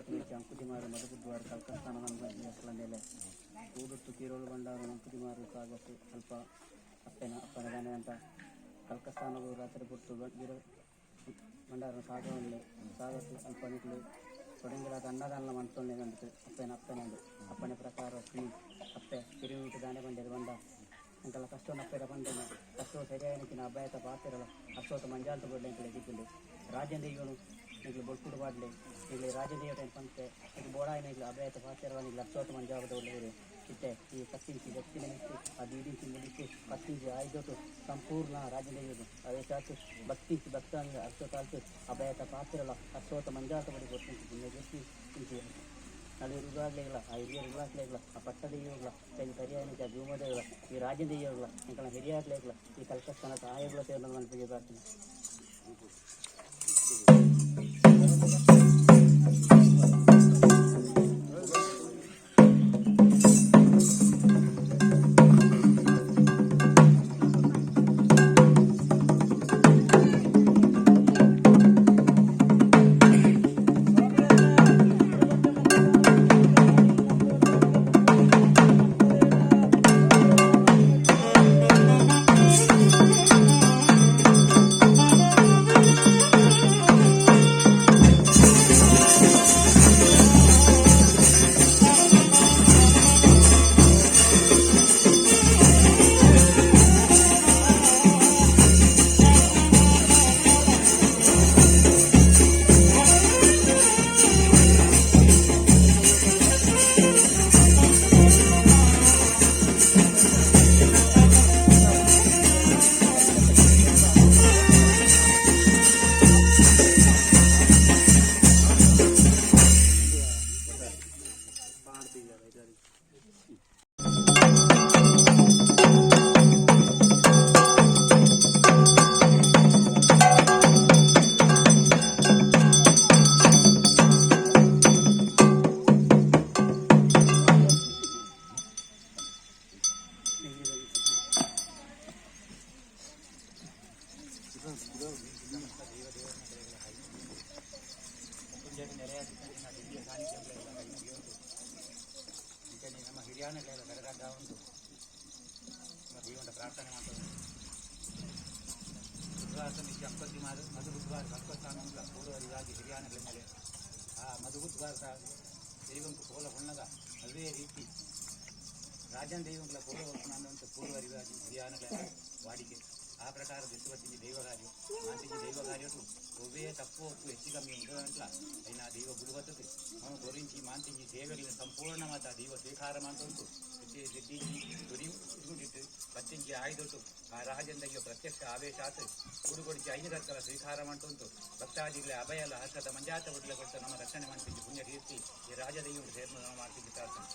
ತಿಂಗಳು ಅಂಕುತಿಮಾರು ಮಧುಬುದ್ವಾರ ಕಲ್ಕಸ್ತಾನ ಅಸಲ ಮೇಲೆ ಕೂಡುತ್ತು ಕೀರೋಳು ಬಂಡಾರು ಅಂಕುತಿಮಾರು ಸಾಗತ್ತು ಸ್ವಲ್ಪ ಅಪ್ಪನ ದಾನೆ ಅಂತ ಕಲ್ಕಸ್ತಾನಗಳು ರಾತ್ರಿ ಬಿಟ್ಟು ಬಂಡಾರ ಸಾಗವಲ್ಲಿ ಸಾಗತ್ತು ಅಲ್ಪ ನಿಕ್ಲು ತೊಡಂಗಿಲಾದ ಅನ್ನದಾನ ಮಂತ್ಕೊಂಡೆ ಕಂಡಿತು ಅಪ್ಪನಂದು ಅಪ್ಪನ ಪ್ರಕಾರ ಅಪ್ಪೆ ತಿರುಗಿ ದಾನೆ ಬಂಡೇದು ಬಂಡ ಅಂಕಲ್ಲ ಕಷ್ಟವನ್ನು ಅಪ್ಪೆದ ಬಂಡನ ಕಷ್ಟವು ಸರಿಯಾಗಿ ಅಭಾಯತ ಪಾತಿರಲ್ಲ ಅಷ್ಟೊತ್ತು ಮಂಜಾಲ್ತ ಬಡ್ಡೆ ಅಂತ ಲೆಕ್ಕಿದ್ದು ರಾಜೇಂದ್ರ ಇವನು ಈಗ ಬೊಡ್ಕುಡು ಬಾಡ್ಲೆ ಈಗ ರಾಜದೇವ ಟೈಮ್ ಪಂತೆ ಈಗ ಬೋಡಾಯಿನ ಈಗ ಅಭಾಯತ ಪಾತಿರಲ್ಲ ಈಗ ಅಷ್ಟೊತ್ತು ಮಂಜಾವದ ಒಳ್ಳೆಯವರು ಇತ್ತೆ ಈ ಕತ್ತಿಂಚಿ ವ್ಯಕ್ತಿನ ಇತ್ತು ಅದು ಇಡಿಂಚಿ ಮುಡಿಸಿ ಕತ್ತಿಂಚಿ ಆಯ್ದೊಟ್ಟು ಸಂಪೂರ್ಣ ರಾಜದೇವಿದು ಅವೇ ಚಾಚು ಭಕ್ತಿಂಚಿ ಭಕ್ತಾಂಗ ಅಷ್ಟೊತ್ತಾಲ್ತು ಅಭಾಯತ ಪಾತಿರಲ್ಲ ಅಷ್ಟೊತ್ತು ಮಂಜಾತ ಬಡಿ ಗೊತ್ತಿಂಚಿ ಪುಣ್ಯಗೆತ್ತಿ ಇಂಚಿ ಅಲ್ಲಿ ರುಗಾಗ್ಲೇಗಳ ಆ ಹಿರಿಯ ರುಗಾಗ್ಲೇಗಳ ಆ ಪಟ್ಟದೆಯ್ಯೋಗ್ಲ ಈ ಕರಿಯಾನಿಕ ಭೂಮದೇಗಳ ಈ ರಾಜದೇಯ್ಯೋಗ್ಲ ಇಂಕನ ಹಿರಿಯಾಗ್ಲೇಗ್ಲ ಈ ಕಲ್ಕಸ್ತಾನ ಆಯೋಗ್ಲ ಸೇರಿದ ಮನಸ್ಸಿಗೆ ಪ್ರಾರ್ಥನೆ. ನಮ್ಮ ಹಿರಿಯಾನೆಲ್ಲ ಕರೆದಾಗ ಉಂಟು ಜೀವನ ಪ್ರಾರ್ಥನೆ ಮಾಡ್ತಾರೆ ಬುಧವಾರ ನಿತ್ಯ ಅಂಪತ್ತಿ ಮಧು ಬುಧವಾರ ಕಲ್ಕಸ್ತಾನ ಪೂರ್ವರಿಗಾಗಿ ಹಿರಿಯಾನೆಗಳ ಮೇಲೆ ಆ ಮಧು ಬುಧವಾರ ದೈವಂಕು ಕೋಲ ಹೊಣ್ಣಗ ಅದೇ ರೀತಿ ರಾಜನ್ ದೈವಂಗಳ ಕೋಲ ಹೊಣ್ಣಂತ ಪೂರ್ವರಿಗಾಗಿ ಹಿರಿಯಾನೆಗಳ ವಾಡಿಕೆ ಆ ಪ್ರಕಾರ ದಿಸುವತ್ತಿಗೆ ದೈವಕಾರ್ಯ ಮಾತಿಗೆ ದೈವಕಾರ್ಯಟು ಒಬ್ಬೇ ತಪ್ಪು ಒಪ್ಪು ಹೆಚ್ಚು ಕಮ್ಮಿ ಉಂಟಂಟ್ಲ అయినా ದೈವ ಬುಡುವತ್ತತೆ ಅವನು ಗುరించి ಮಾಂತಿಗೆ ಸೇವೆಗಳ ಸಂಪೂರ್ಣವಾದ ದೈವ ಸ್ವೀಕಾರ ಮಾಡ್ತುಂಟು ದುಡಿಯುಂಟಿಟ್ಟು ಪತ್ತಿಂಚಿ ಆಯ್ದೊಟ್ಟು ಆ ರಾಜಂದಗೆ ಪ್ರತ್ಯಕ್ಷ ಆವೇಶಾತ್ ಗುಡುಗೊಡಿಸಿ ಐನಗರ್ಕಲ ಸ್ವೀಕಾರ ಮಾಡ್ತುಂಟು ಭಕ್ತಾದಿಗಳ ಅಭಯಲ ಹರ್ಷದ ಮಂಜಾತ ಒಡ್ಲ ಕೊಟ್ಟು ನಮ್ಮ ರಕ್ಷಣೆ ಮಾಡ್ತಿದ್ವಿ ಪುಣ್ಯ ತೀರ್ತಿ ಈ ರಾಜದೈವ ಸೇರ್ಮ ಮಾಡ್ತಿದ್ವಿ ಪ್ರಾರ್ಥನೆ.